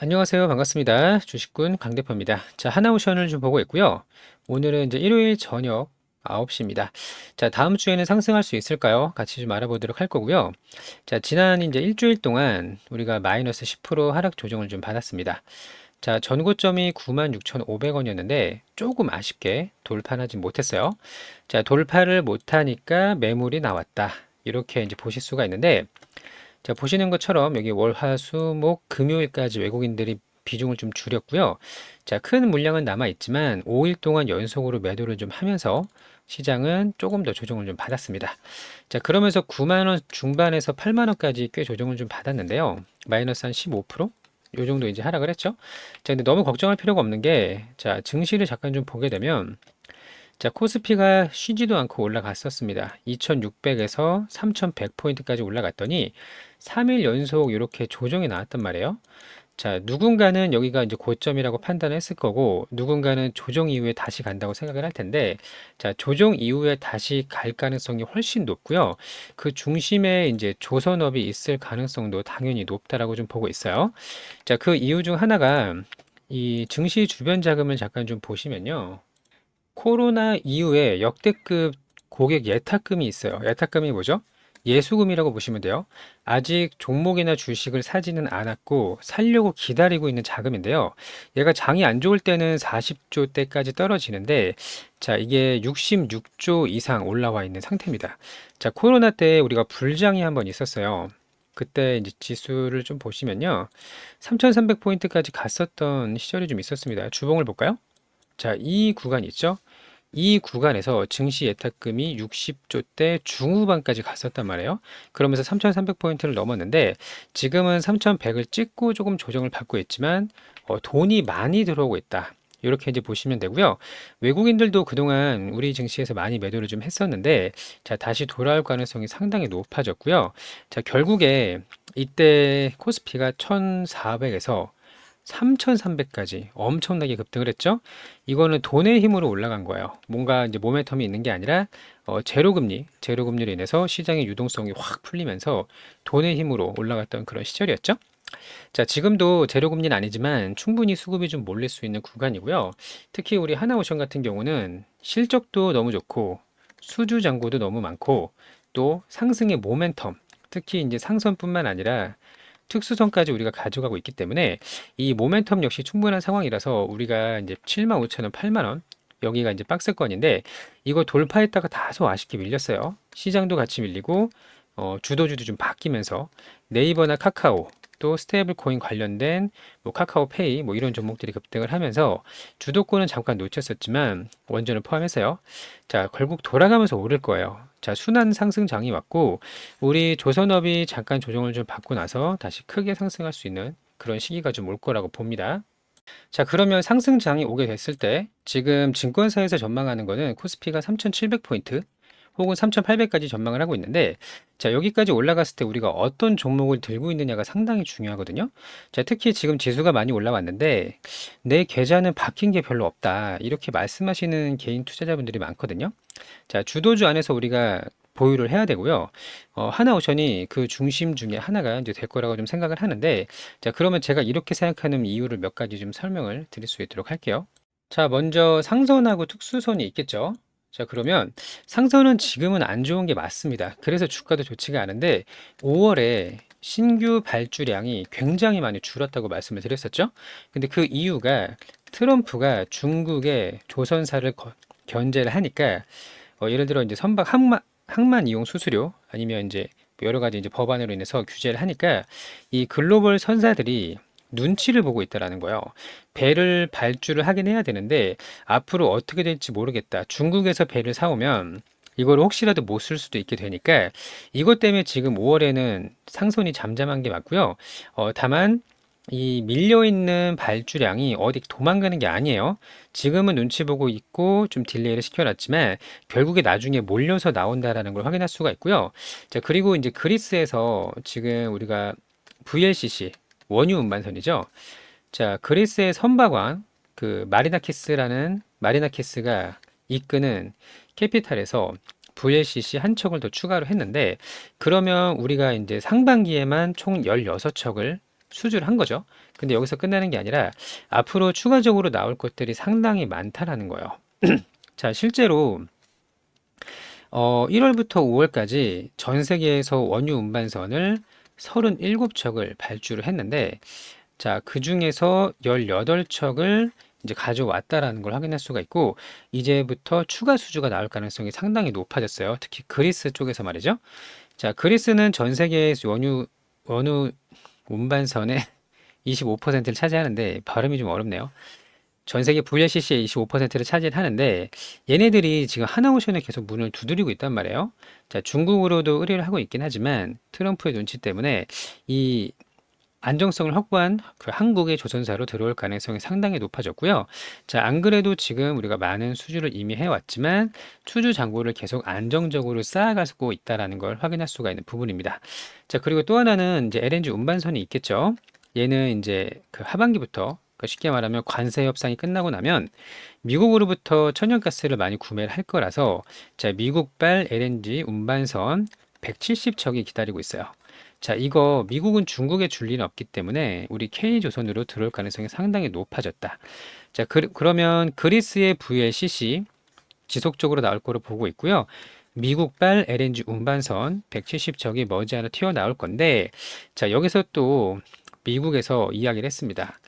안녕하세요. 반갑습니다. 주식군 강대표입니다. 자, 하나오션을 좀 보고 있고요. 오늘은 이제 일요일 저녁 9시입니다. 자, 다음 주에는 상승할 수 있을까요? 같이 좀 알아보도록 할 거고요. 자, 지난 이제 일주일 동안 우리가 마이너스 10% 하락 조정을 좀 받았습니다. 자, 전고점이 96,500원이었는데 조금 아쉽게 돌파하지 못했어요. 자, 돌파를 못하니까 매물이 나왔다. 이렇게 이제 보실 수가 있는데, 자, 보시는 것처럼 여기 월, 화, 수, 목, 금요일까지 외국인들이 비중을 좀 줄였고요. 자, 큰 물량은 남아 있지만 5일 동안 연속으로 매도를 좀 하면서 시장은 조금 더 조정을 좀 받았습니다. 자, 그러면서 9만 원 중반에서 8만 원까지 꽤 조정을 좀 받았는데요. 마이너스 한 15%? 요 정도 이제 하락을 했죠. 자, 근데 너무 걱정할 필요가 없는 게, 자, 증시를 잠깐 좀 보게 되면, 자, 코스피가 쉬지도 않고 올라갔었습니다. 2600에서 3100포인트까지 올라갔더니 3일 연속 이렇게 조정이 나왔단 말이에요. 자, 누군가는 여기가 이제 고점이라고 판단했을 거고, 누군가는 조정 이후에 다시 간다고 생각을 할 텐데, 자, 조정 이후에 다시 갈 가능성이 훨씬 높고요. 그 중심에 이제 조선업이 있을 가능성도 당연히 높다라고 좀 보고 있어요. 자, 그 이유 중 하나가 이 증시 주변 자금을 잠깐 좀 보시면요. 코로나 이후에 역대급 고객 예탁금이 있어요. 예탁금이 뭐죠? 예수금이라고 보시면 돼요. 아직 종목이나 주식을 사지는 않았고 살려고 기다리고 있는 자금인데요. 얘가 장이 안 좋을 때는 40조 대까지 떨어지는데, 자, 이게 66조 이상 올라와 있는 상태입니다. 자, 코로나 때 우리가 불장이 한번 있었어요. 그때 이제 지수를 좀 보시면요. 3,300포인트까지 갔었던 시절이 좀 있었습니다. 주봉을 볼까요? 자, 이 구간 있죠? 이 구간에서 증시 예탁금이 60조 대 중후반까지 갔었단 말이에요. 그러면서 3,300포인트를 넘었는데 지금은 3,100을 찍고 조금 조정을 받고 있지만 돈이 많이 들어오고 있다. 이렇게 이제 보시면 되고요. 외국인들도 그동안 우리 증시에서 많이 매도를 좀 했었는데, 자, 다시 돌아올 가능성이 상당히 높아졌고요. 자, 결국에 이때 코스피가 1,400에서 3,300까지 엄청나게 급등을 했죠. 이거는 돈의 힘으로 올라간 거예요. 뭔가 이제 모멘텀이 있는 게 아니라 제로금리로 인해서 시장의 유동성이 확 풀리면서 돈의 힘으로 올라갔던 그런 시절이었죠. 자, 지금도 제로금리는 아니지만 충분히 수급이 좀 몰릴 수 있는 구간이고요. 특히 우리 하나오션 같은 경우는 실적도 너무 좋고 수주 잔고도 너무 많고 또 상승의 모멘텀, 특히 이제 상선뿐만 아니라 특수성까지 우리가 가져가고 있기 때문에 이 모멘텀 역시 충분한 상황이라서 우리가 이제 7만 5천 원, 8만 원 여기가 이제 박스권인데 이거 돌파했다가 다소 아쉽게 밀렸어요. 시장도 같이 밀리고 주도주도 좀 바뀌면서 네이버나 카카오 또 스테이블 코인 관련된 뭐 카카오페이 뭐 이런 종목들이 급등을 하면서 주도권은 잠깐 놓쳤었지만 원전을 포함해서요. 자, 결국 돌아가면서 오를 거예요. 자, 순환 상승장이 왔고 우리 조선업이 잠깐 조정을 좀 받고 나서 다시 크게 상승할 수 있는 그런 시기가 좀 올 거라고 봅니다. 자, 그러면 상승장이 오게 됐을 때 지금 증권사에서 전망하는 거는 코스피가 3,700포인트 혹은 3,800까지 전망을 하고 있는데, 자, 여기까지 올라갔을 때 우리가 어떤 종목을 들고 있느냐가 상당히 중요하거든요. 자, 특히 지금 지수가 많이 올라왔는데 내 계좌는 바뀐 게 별로 없다. 이렇게 말씀하시는 개인 투자자분들이 많거든요. 자, 주도주 안에서 우리가 보유를 해야 되고요. 하나오션이 그 중심 중에 하나가 이제 될 거라고 좀 생각을 하는데, 자, 그러면 제가 이렇게 생각하는 이유를 몇 가지 좀 설명을 드릴 수 있도록 할게요. 자, 먼저 상선하고 특수선이 있겠죠. 자, 그러면 상선은 지금은 안 좋은 게 맞습니다. 그래서 주가도 좋지가 않은데 5월에 신규 발주량이 굉장히 많이 줄었다고 말씀을 드렸었죠. 근데 그 이유가 트럼프가 중국의 조선사를 견제를 하니까 예를 들어 이제 선박 항만 이용 수수료 아니면 이제 여러 가지 이제 법안으로 인해서 규제를 하니까 이 글로벌 선사들이 눈치를 보고 있다라는 거예요. 배를 발주를 하긴 해야 되는데 앞으로 어떻게 될지 모르겠다. 중국에서 배를 사오면 이걸 혹시라도 못 쓸 수도 있게 되니까 이것 때문에 지금 5월에는 상선이 잠잠한 게 맞고요. 다만 이 밀려있는 발주량이 어디 도망가는 게 아니에요. 지금은 눈치 보고 있고 좀 딜레이를 시켜놨지만 결국에 나중에 몰려서 나온다라는 걸 확인할 수가 있고요. 자, 그리고 이제 그리스에서 지금 우리가 VLCC 원유 운반선이죠. 자, 그리스의 선박왕 그 마리나키스가 이끄는 캐피탈에서 VLCC 한 척을 더 추가로 했는데 그러면 우리가 이제 상반기에만 총 16척을 수주를 한 거죠. 근데 여기서 끝나는 게 아니라 앞으로 추가적으로 나올 것들이 상당히 많다라는 거예요. 자, 실제로 1월부터 5월까지 전 세계에서 원유 운반선을 37척을 발주를 했는데, 자, 그 중에서 18척을 이제 가져왔다라는 걸 확인할 수가 있고, 이제부터 추가 수주가 나올 가능성이 상당히 높아졌어요. 특히 그리스 쪽에서 말이죠. 자, 그리스는 전 세계의 원유 운반선의 25%를 차지하는데, 발음이 좀 어렵네요. 전 세계 VLCC의 25%를 차지하는데, 얘네들이 지금 하나오션에 계속 문을 두드리고 있단 말이에요. 자, 중국으로도 의뢰를 하고 있긴 하지만 트럼프의 눈치 때문에 이 안정성을 확보한 그 한국의 조선사로 들어올 가능성이 상당히 높아졌고요. 자, 안 그래도 지금 우리가 많은 수주를 이미 해왔지만 수주 잔고를 계속 안정적으로 쌓아가고 있다는 걸 확인할 수가 있는 부분입니다. 자, 그리고 또 하나는 이제 LNG 운반선이 있겠죠. 얘는 이제 그 하반기부터, 그 쉽게 말하면 관세 협상이 끝나고 나면 미국으로부터 천연가스를 많이 구매를 할 거라서, 자, 미국발 LNG 운반선 170척이 기다리고 있어요. 자, 이거 미국은 중국에 줄 리는 없기 때문에 우리 K조선으로 들어올 가능성이 상당히 높아졌다. 자, 그러면 그리스의 VLCC 지속적으로 나올 거로 보고 있고요. 미국발 LNG 운반선 170척이 머지않아 튀어나올 건데, 자, 여기서 또 미국에서 이야기를 했습니다.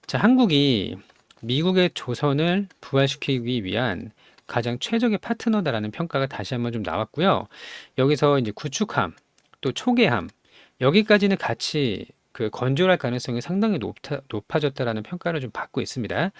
자, 한국이 미국의 조선을 부활시키기 위한 가장 최적의 파트너다라는 평가가 다시 한번 좀 나왔고요. 여기서 이제 구축함, 또 초계함, 여기까지는 같이 그 건조할 가능성이 상당히 높아졌다라는 평가를 좀 받고 있습니다.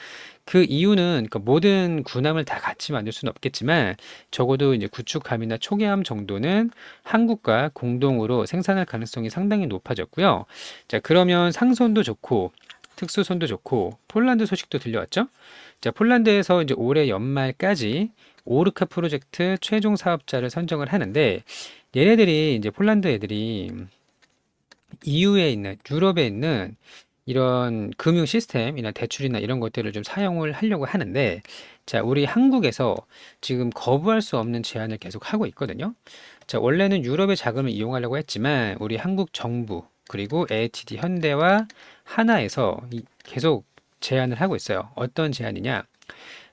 그 이유는 그 모든 군함을 다 같이 만들 수는 없겠지만 적어도 이제 구축함이나 초계함 정도는 한국과 공동으로 생산할 가능성이 상당히 높아졌고요. 자, 그러면 상선도 좋고 특수선도 좋고 폴란드 소식도 들려왔죠? 자, 폴란드에서 이제 올해 연말까지 오르카 프로젝트 최종 사업자를 선정을 하는데, 얘네들이 이제 폴란드 애들이 EU에 있는, 유럽에 있는 이런 금융 시스템이나 대출이나 이런 것들을 좀 사용을 하려고 하는데, 자, 우리 한국에서 지금 거부할 수 없는 제안을 계속 하고 있거든요. 자, 원래는 유럽의 자금을 이용하려고 했지만 우리 한국 정부 그리고 LTD 현대와 하나에서 계속 제안을 하고 있어요. 어떤 제안이냐?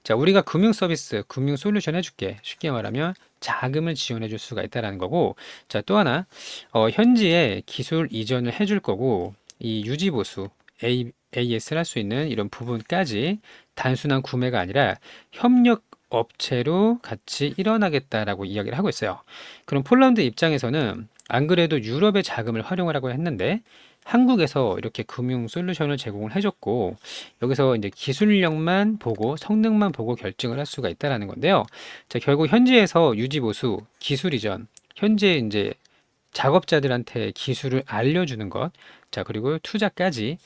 자, 우리가 금융 서비스, 금융 솔루션 해줄게. 쉽게 말하면 자금을 지원해 줄 수가 있다라는 거고, 자, 또 하나, 현지에 기술 이전을 해줄 거고, 이 유지 보수, AS를 할 수 있는 이런 부분까지 단순한 구매가 아니라 협력 업체로 같이 일어나겠다라고 이야기를 하고 있어요. 그럼 폴란드 입장에서는 안 그래도 유럽의 자금을 활용하라고 했는데 한국에서 이렇게 금융 솔루션을 제공을 해줬고, 여기서 이제 기술력만 보고 성능만 보고 결정을 할 수가 있다라는 건데요. 자, 결국 현지에서 유지 보수, 기술 이전, 현재 이제 작업자들한테 기술을 알려주는 것, 자, 그리고 투자까지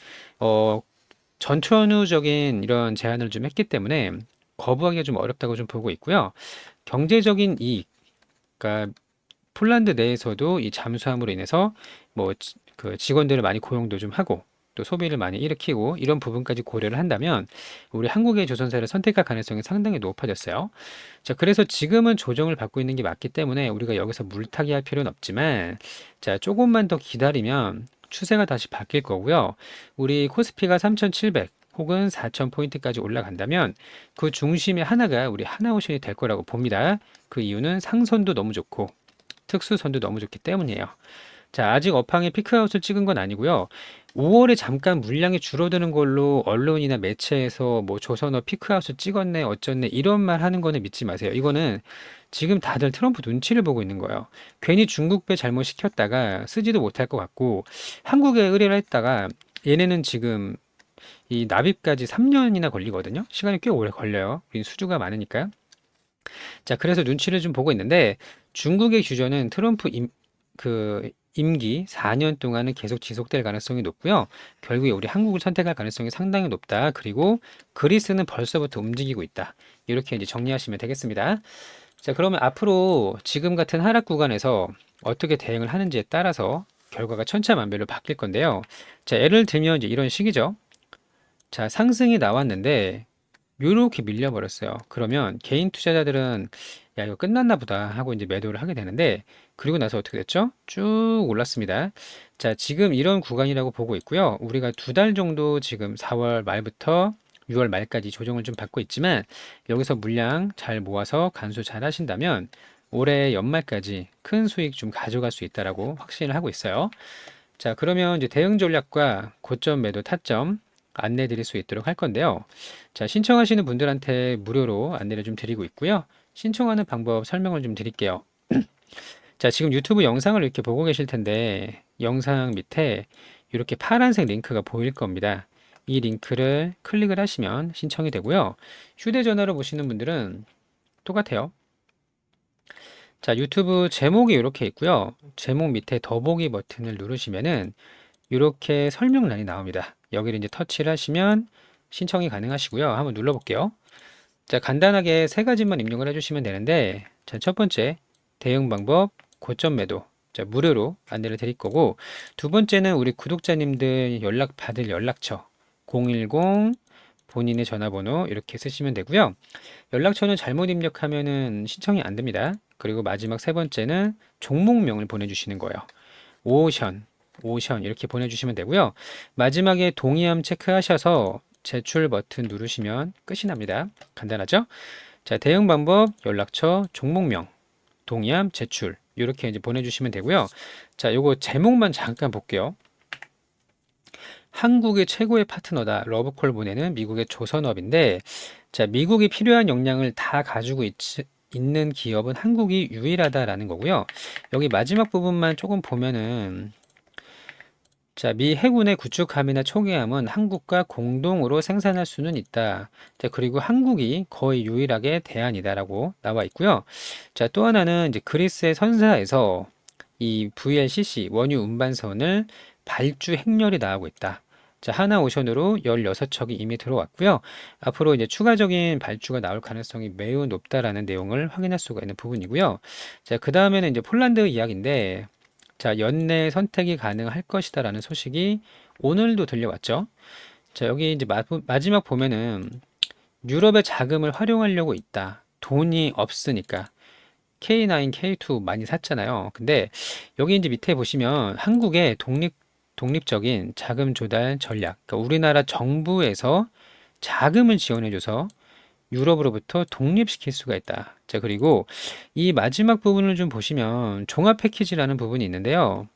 전천후적인 이런 제안을 좀 했기 때문에 거부하기가 좀 어렵다고 좀 보고 있고요. 경제적인 이익, 그러니까 폴란드 내에서도 이 잠수함으로 인해서 뭐 그 직원들을 많이 고용도 좀 하고 또 소비를 많이 일으키고 이런 부분까지 고려를 한다면 우리 한국의 조선사를 선택할 가능성이 상당히 높아졌어요. 자, 그래서 지금은 조정을 받고 있는 게 맞기 때문에 우리가 여기서 물타기 할 필요는 없지만, 자, 조금만 더 기다리면 추세가 다시 바뀔 거고요. 우리 코스피가 3,700 혹은 4,000포인트까지 올라간다면 그 중심의 하나가 우리 하나오션이 될 거라고 봅니다. 그 이유는 상선도 너무 좋고 특수선도 너무 좋기 때문이에요. 자, 아직 업황에 피크아웃을 찍은 건 아니고요. 5월에 잠깐 물량이 줄어드는 걸로 언론이나 매체에서 뭐 조선업 피크아웃을 찍었네, 어쩌네 이런 말 하는 거는 믿지 마세요. 이거는 지금 다들 트럼프 눈치를 보고 있는 거예요. 괜히 중국 배 잘못 시켰다가 쓰지도 못할 것 같고 한국에 의뢰를 했다가 얘네는 지금 이 납입까지 3년이나 걸리거든요. 시간이 꽤 오래 걸려요. 우린 수주가 많으니까요. 자, 그래서 눈치를 좀 보고 있는데 중국의 규제는 트럼프 임기 4년 동안은 계속 지속될 가능성이 높고요. 결국에 우리 한국을 선택할 가능성이 상당히 높다. 그리고 그리스는 벌써부터 움직이고 있다. 이렇게 이제 정리하시면 되겠습니다. 자, 그러면 앞으로 지금 같은 하락 구간에서 어떻게 대응을 하는지에 따라서 결과가 천차만별로 바뀔 건데요. 자, 예를 들면 이제 이런 식이죠. 자, 상승이 나왔는데 요렇게 밀려버렸어요. 그러면 개인 투자자들은 야, 이거 끝났나 보다 하고 이제 매도를 하게 되는데, 그리고 나서 어떻게 됐죠? 쭉 올랐습니다. 자, 지금 이런 구간이라고 보고 있고요. 우리가 2달 정도 지금 4월 말부터 6월 말까지 조정을 좀 받고 있지만, 여기서 물량 잘 모아서 간수 잘 하신다면 올해 연말까지 큰 수익 좀 가져갈 수 있다라고 확신을 하고 있어요. 자, 그러면 이제 대응 전략과 고점 매도 타점 안내 드릴 수 있도록 할 건데요. 자, 신청하시는 분들한테 무료로 안내를 좀 드리고 있고요. 신청하는 방법 설명을 좀 드릴게요. 자, 지금 유튜브 영상을 이렇게 보고 계실 텐데, 영상 밑에 이렇게 파란색 링크가 보일 겁니다. 이 링크를 클릭을 하시면 신청이 되고요. 휴대전화로 보시는 분들은 똑같아요. 자, 유튜브 제목이 이렇게 있고요. 제목 밑에 더보기 버튼을 누르시면은 이렇게 설명란이 나옵니다. 여기를 이제 터치를 하시면 신청이 가능하시고요. 한번 눌러볼게요. 자, 간단하게 세 가지만 입력을 해주시면 되는데, 자, 첫 번째, 대응 방법, 고점 매도. 자, 무료로 안내를 드릴 거고, 두 번째는 우리 구독자님들 연락 받을 연락처, 010, 본인의 전화번호 이렇게 쓰시면 되고요. 연락처는 잘못 입력하면은 신청이 안 됩니다. 그리고 마지막 세 번째는 종목명을 보내주시는 거예요. 오션, 오션 이렇게 보내주시면 되고요. 마지막에 동의함 체크하셔서 제출 버튼 누르시면 끝이 납니다. 간단하죠? 자, 대응 방법, 연락처, 종목명, 동의함, 제출 이렇게 이제 보내주시면 되고요. 자, 요거 제목만 잠깐 볼게요. 한국의 최고의 파트너다. 러브콜 보내는 미국의 조선업인데, 자, 미국이 필요한 역량을 다 가지고 있는 기업은 한국이 유일하다라는 거고요. 여기 마지막 부분만 조금 보면은, 자, 미 해군의 구축함이나 초계함은 한국과 공동으로 생산할 수는 있다. 자, 그리고 한국이 거의 유일하게 대안이다라고 나와 있고요. 자, 또 하나는 이제 그리스의 선사에서 이 VLCC 원유 운반선을 발주 행렬이 나가고 있다. 자, 하나오션으로 16척이 이미 들어왔고요. 앞으로 이제 추가적인 발주가 나올 가능성이 매우 높다라는 내용을 확인할 수가 있는 부분이고요. 자, 그 다음에는 이제 폴란드 이야기인데, 자, 연내 선택이 가능할 것이다라는 소식이 오늘도 들려왔죠. 자, 여기 이제 마지막 보면은 유럽의 자금을 활용하려고 있다. 돈이 없으니까. K9, K2 많이 샀잖아요. 근데 여기 이제 밑에 보시면 한국의 독립적인 자금 조달 전략. 그러니까 우리나라 정부에서 자금을 지원해줘서 유럽으로부터 독립시킬 수가 있다. 자, 그리고 이 마지막 부분을 좀 보시면 종합 패키지라는 부분이 있는데요.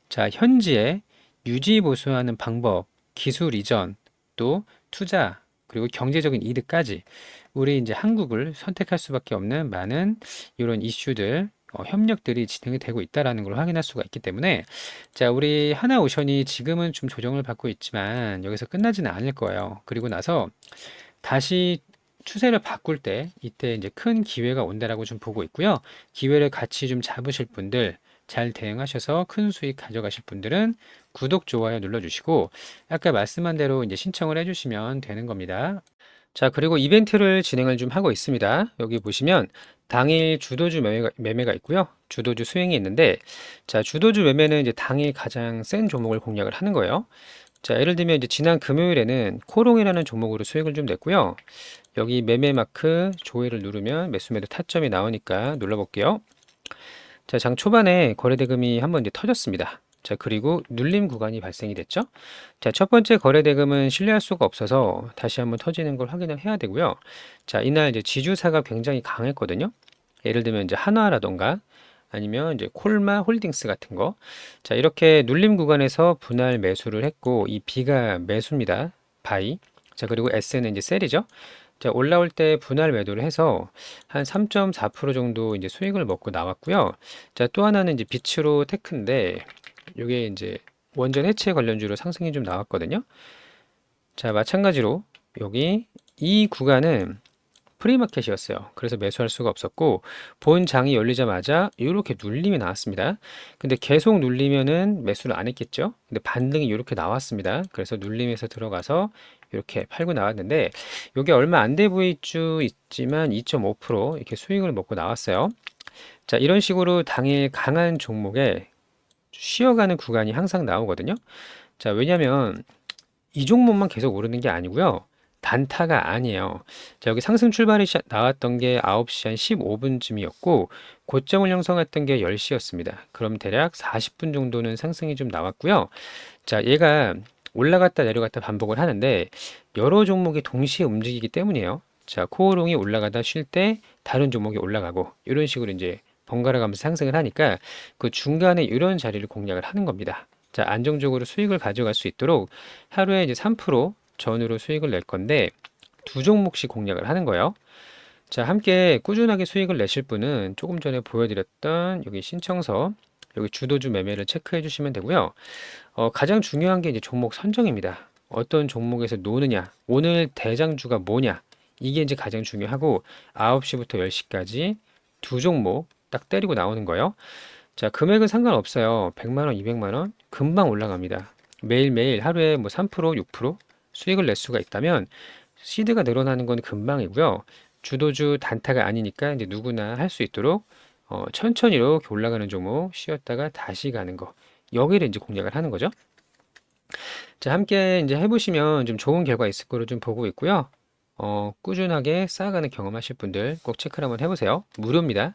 자, 현지에 유지 보수하는 방법, 기술 이전, 또 투자, 그리고 경제적인 이득까지 우리 이제 한국을 선택할 수밖에 없는 많은 이런 이슈들, 협력들이 진행이 되고 있다라는 걸 확인할 수가 있기 때문에, 자, 우리 하나오션이 지금은 좀 조정을 받고 있지만 여기서 끝나지는 않을 거예요. 그리고 나서 다시 추세를 바꿀 때 이때 이제 큰 기회가 온다라고 좀 보고 있고요. 기회를 같이 좀 잡으실 분들, 잘 대응하셔서 큰 수익 가져가실 분들은 구독, 좋아요 눌러주시고, 아까 말씀한 대로 이제 신청을 해주시면 되는 겁니다. 자, 그리고 이벤트를 진행을 좀 하고 있습니다. 여기 보시면 당일 주도주 매매가 있고요. 주도주 수행이 있는데, 자, 주도주 매매는 이제 당일 가장 센 종목을 공략을 하는 거예요. 자, 예를 들면 이제 지난 금요일에는 코롱이라는 종목으로 수익을 좀 냈고요. 여기 매매 마크 조회를 누르면 매수 매도 타점이 나오니까 눌러볼게요. 자, 장 초반에 거래 대금이 한번 이제 터졌습니다. 자, 그리고 눌림 구간이 발생이 됐죠. 자, 첫 번째 거래 대금은 신뢰할 수가 없어서 다시 한번 터지는 걸 확인을 해야 되고요. 자, 이날 이제 지주사가 굉장히 강했거든요. 예를 들면 이제 한화라던가 아니면 이제 콜마 홀딩스 같은 거. 자, 이렇게 눌림 구간에서 분할 매수를 했고, 이 B가 매수입니다. 바이. 자, 그리고 S는 이제 셀이죠. 자, 올라올 때 분할 매도를 해서 한 3.4% 정도 이제 수익을 먹고 나왔고요. 자, 또 하나는 이제 비츠로 테크인데, 이게 이제 원전 해체 관련주로 상승이 좀 나왔거든요. 자, 마찬가지로 여기 이 구간은 프리마켓이었어요. 그래서 매수할 수가 없었고, 본 장이 열리자마자 이렇게 눌림이 나왔습니다. 근데 계속 눌리면은 매수를 안 했겠죠. 근데 반등이 이렇게 나왔습니다. 그래서 눌림에서 들어가서 이렇게 팔고 나왔는데, 이게 얼마 안 돼 보일 수 있지만 2.5% 이렇게 수익을 먹고 나왔어요. 자, 이런 식으로 당일 강한 종목에 쉬어가는 구간이 항상 나오거든요. 자, 왜냐면 이 종목만 계속 오르는 게 아니고요. 단타가 아니에요. 자, 여기 상승 출발이 나왔던 게 9시 한 15분쯤이었고, 고점을 형성했던 게 10시였습니다. 그럼 대략 40분 정도는 상승이 좀 나왔고요. 자, 얘가 올라갔다 내려갔다 반복을 하는데, 여러 종목이 동시에 움직이기 때문이에요. 자, 코오롱이 올라가다 쉴 때 다른 종목이 올라가고, 이런 식으로 이제 번갈아 가면서 상승을 하니까 그 중간에 이런 자리를 공략을 하는 겁니다. 자, 안정적으로 수익을 가져갈 수 있도록 하루에 이제 3% 전후로 수익을 낼 건데 두 종목씩 공략을 하는 거예요. 자, 함께 꾸준하게 수익을 내실 분은 조금 전에 보여드렸던 여기 신청서, 여기 주도주 매매를 체크해 주시면 되고요. 가장 중요한 게 이제 종목 선정입니다. 어떤 종목에서 노느냐, 오늘 대장주가 뭐냐, 이게 이제 가장 중요하고 9시부터 10시까지 두 종목 딱 때리고 나오는 거예요. 자, 금액은 상관없어요. 100만 원, 200만 원 금방 올라갑니다. 매일매일 하루에 뭐 3%, 6% 수익을 낼 수가 있다면 시드가 늘어나는 건 금방이고요. 주도주 단타가 아니니까 이제 누구나 할 수 있도록 천천히 이렇게 올라가는 종목 쉬었다가 다시 가는 거. 여기를 이제 공략을 하는 거죠. 자, 함께 이제 해보시면 좀 좋은 결과 있을 거로 좀 보고 있고요. 꾸준하게 쌓아가는 경험하실 분들 꼭 체크를 한번 해보세요. 무료입니다.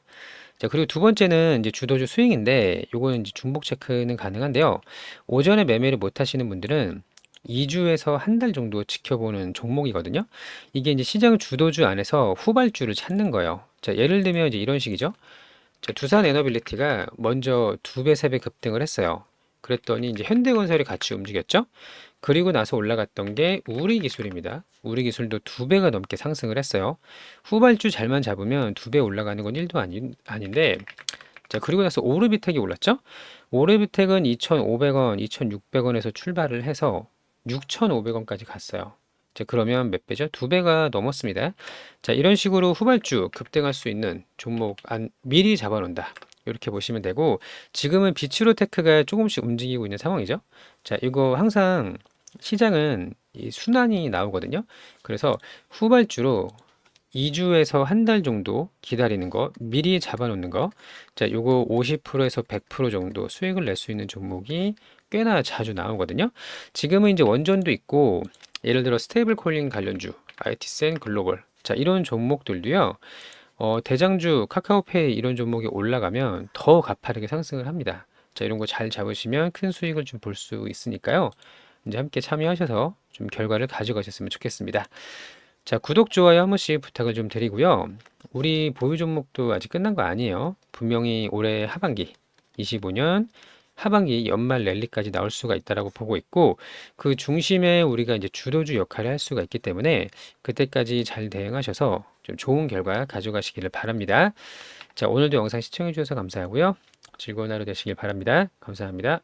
자, 그리고 두 번째는 이제 주도주 스윙인데, 요거는 이제 중복 체크는 가능한데요. 오전에 매매를 못 하시는 분들은 2주에서 한 달 정도 지켜보는 종목이거든요. 이게 이제 시장 주도주 안에서 후발주를 찾는 거예요. 자, 예를 들면 이제 이런 식이죠. 자, 두산 에너빌리티가 먼저 2배, 3배 급등을 했어요. 그랬더니 이제 현대건설이 같이 움직였죠. 그리고 나서 올라갔던 게 우리기술입니다. 우리기술도 2배가 넘게 상승을 했어요. 후발주 잘만 잡으면 2배 올라가는 건 1도 아닌데, 자, 그리고 나서 오르비텍이 올랐죠. 오르비텍은 2,500원, 2,600원에서 출발을 해서 6,500원까지 갔어요. 자, 그러면 몇 배죠? 2배가 넘었습니다. 자, 이런 식으로 후발주 급등할 수 있는 종목 미리 잡아놓는다. 이렇게 보시면 되고, 지금은 비츠로테크가 조금씩 움직이고 있는 상황이죠. 자, 이거 항상 시장은 이 순환이 나오거든요. 그래서 후발주로 2주에서 한 달 정도 기다리는 거, 미리 잡아놓는 거. 자, 요거 50%에서 100% 정도 수익을 낼 수 있는 종목이 꽤나 자주 나오거든요. 지금은 이제 원전도 있고, 예를 들어 스테이블 코인 관련주, IT센 글로벌. 자, 이런 종목들도요. 대장주 카카오페이 이런 종목이 올라가면 더 가파르게 상승을 합니다. 자, 이런 거 잘 잡으시면 큰 수익을 좀 볼 수 있으니까요. 이제 함께 참여하셔서 좀 결과를 가져가셨으면 좋겠습니다. 자, 구독, 좋아요 한 번씩 부탁을 좀 드리고요. 우리 보유 종목도 아직 끝난 거 아니에요. 분명히 올해 하반기, 25년 하반기 연말 랠리까지 나올 수가 있다라고 보고 있고, 그 중심에 우리가 이제 주도주 역할을 할 수가 있기 때문에 그때까지 잘 대응하셔서 좀 좋은 결과 가져가시기를 바랍니다. 자, 오늘도 영상 시청해 주셔서 감사하고요. 즐거운 하루 되시길 바랍니다. 감사합니다.